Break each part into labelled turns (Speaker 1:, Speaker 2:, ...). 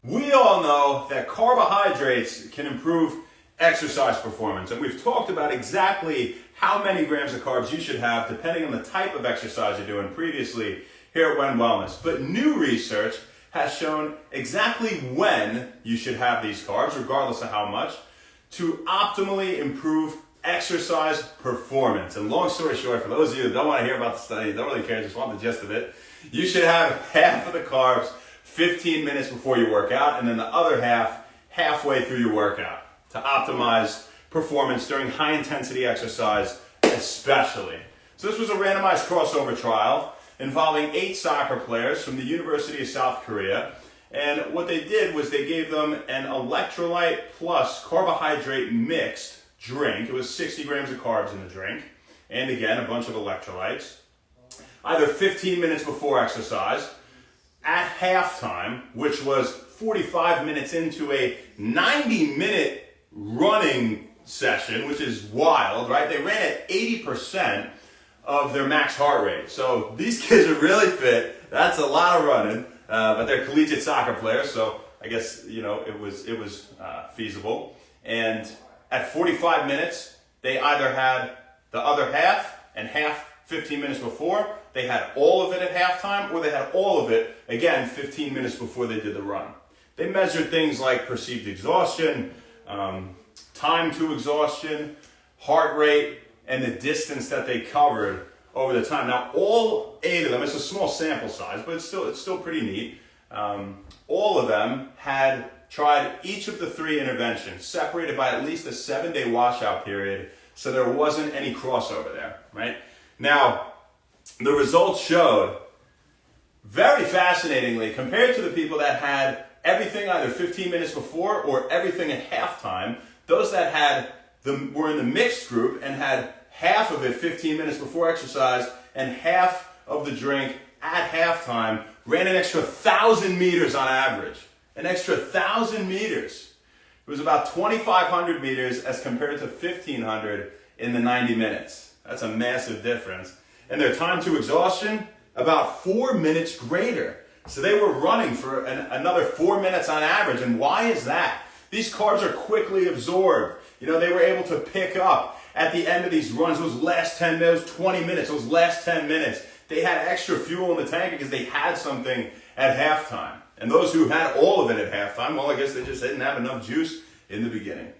Speaker 1: We all know that carbohydrates can improve exercise performance, and we've talked about exactly how many grams of carbs you should have depending on the type of exercise you're doing previously here at When Wellness. But new research has shown exactly when you should have these carbs, regardless of how much, to optimally improve exercise performance. And long story short, for those of you that don't want to hear about the study, don't really care, just want the gist of it, you should have half of the carbs 15 minutes before you work out, and then the other half halfway through your workout to optimize performance during high intensity exercise especially. So this was a randomized crossover trial involving 8 soccer players from the University of South Korea. And what they did was they gave them an electrolyte plus carbohydrate mixed drink. It was 60 grams of carbs in the drink, and again, a bunch of electrolytes, either 15 minutes before exercise, at halftime, which was 45 minutes into a 90-minute running session, which is wild, right? They ran at 80% of their max heart rate. So these kids are really fit. That's a lot of running, but they're collegiate soccer players, so I guess, you know, it was feasible. And at 45 minutes, they either had the other half and half 15 minutes before, they had all of it at halftime, or they had all of it, again, 15 minutes before they did the run. They measured things like perceived exhaustion, time to exhaustion, heart rate, and the distance that they covered over the time. Now, all 8 of them, it's a small sample size, but it's still pretty neat. All of them had tried each of the 3 interventions, separated by at least a 7-day washout period, so there wasn't any crossover there, right? Now, the results showed, very fascinatingly, compared to the people that had everything either 15 minutes before or everything at halftime, those that were in the mixed group and had half of it 15 minutes before exercise and half of the drink at halftime ran an extra 1,000 meters on average. An extra 1,000 meters. It was about 2,500 meters as compared to 1,500 in the 90 minutes. That's a massive difference. And their time to exhaustion, about 4 minutes greater. So they were running for another 4 minutes on average. And why is that? These carbs are quickly absorbed. You know, they were able to pick up at the end of these runs, those last 10 minutes, 20 minutes, those last 10 minutes. They had extra fuel in the tank because they had something at halftime. And those who had all of it at halftime, well, I guess they just didn't have enough juice in the beginning.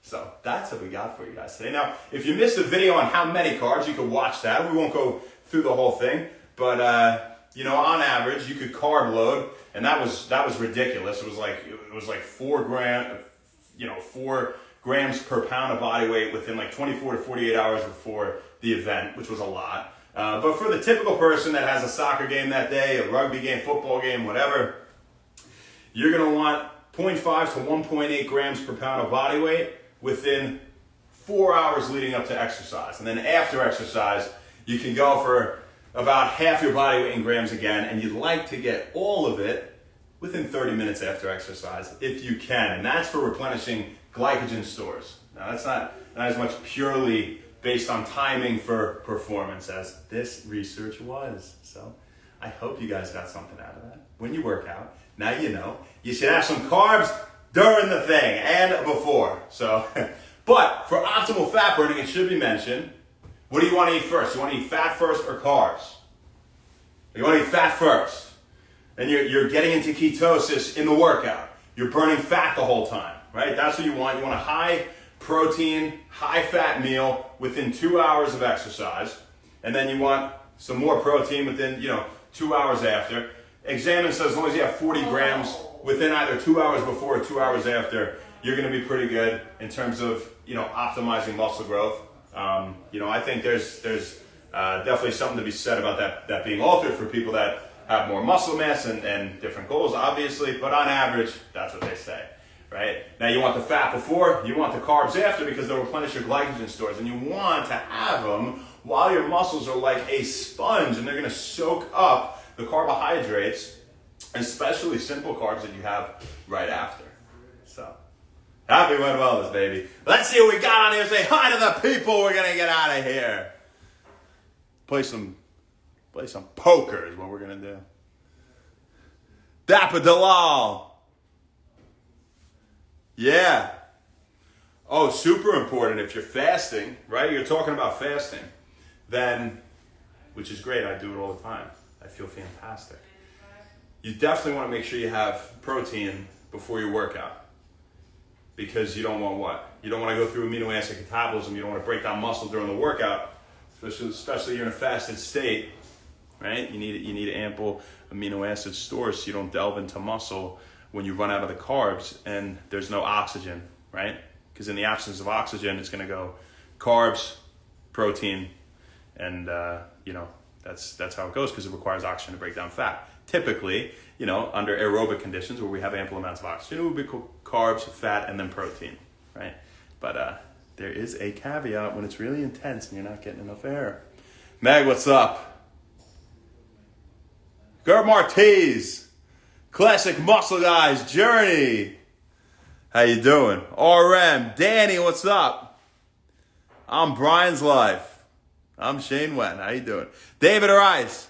Speaker 1: So that's what we got for you guys today. Now, if you missed the video on how many carbs, you could watch that. We won't go through the whole thing, but you know, on average, you could carb load, and that was ridiculous. It was like 4 grams per pound of body weight within like 24 to 48 hours before the event, which was a lot. But for the typical person that has a soccer game that day, a rugby game, football game, whatever, you're going to want 0.5 to 1.8 grams per pound of body weight within 4 hours leading up to exercise. And then after exercise, you can go for about half your body weight in grams again, and you'd like to get all of it within 30 minutes after exercise if you can. And that's for replenishing glycogen stores. Now, that's not as much purely based on timing for performance as this research was. So I hope you guys got something out of that. When you work out, now you know, you should have some carbs during the thing and before. So, but for optimal fat burning, it should be mentioned, what do you want to eat first? You want to eat fat first or carbs? You want to eat fat first. Then you're getting into ketosis in the workout. You're burning fat the whole time, right? That's what you want. You want a high protein, high fat meal within 2 hours of exercise. And then you want some more protein within, 2 hours after. Examine says as long as you have 40 grams within either 2 hours before or 2 hours after, you're going to be pretty good in terms of, optimizing muscle growth. I think there's definitely something to be said about that being altered for people that have more muscle mass and different goals, obviously, but on average, that's what they say, right? Now, you want the fat before, you want the carbs after because they'll replenish your glycogen stores, and you want to have them while your muscles are like a sponge, and they're going to soak up the carbohydrates, especially simple carbs that you have right after. So, happy When Wellness, baby. Let's see what we got on here. Say hi to the people. We're going to get out of here. Play some poker is what we're going to do. Dapper Dalal. Yeah. Oh, super important if you're fasting, right? You're talking about fasting. Then, which is great, I do it all the time. I feel fantastic. You definitely want to make sure you have protein before your workout. Because you don't want what? You don't want to go through amino acid catabolism. You don't want to break down muscle during the workout, especially you're in a fasted state, right? You need ample amino acid stores so you don't delve into muscle when you run out of the carbs and there's no oxygen, right? Because in the absence of oxygen, it's going to go carbs, protein, and that's how it goes because it requires oxygen to break down fat. Typically, under aerobic conditions where we have ample amounts of oxygen, it would be carbs, fat, and then protein, right? But there is a caveat when it's really intense and you're not getting enough air. Meg, what's up? Gert Martiz, Classic Muscle Guys Journey. How you doing? RM, Danny, what's up? I'm Brian's Life. I'm Shane Wen. How you doing? David Rice.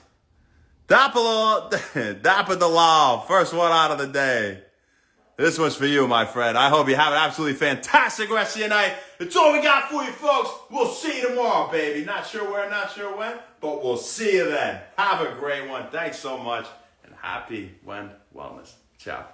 Speaker 1: Dapper the Law. First one out of the day. This one's for you, my friend. I hope you have an absolutely fantastic rest of your night. It's all we got for you, folks. We'll see you tomorrow, baby. Not sure where, not sure when, but we'll see you then. Have a great one. Thanks so much, and happy Wen Wellness. Ciao.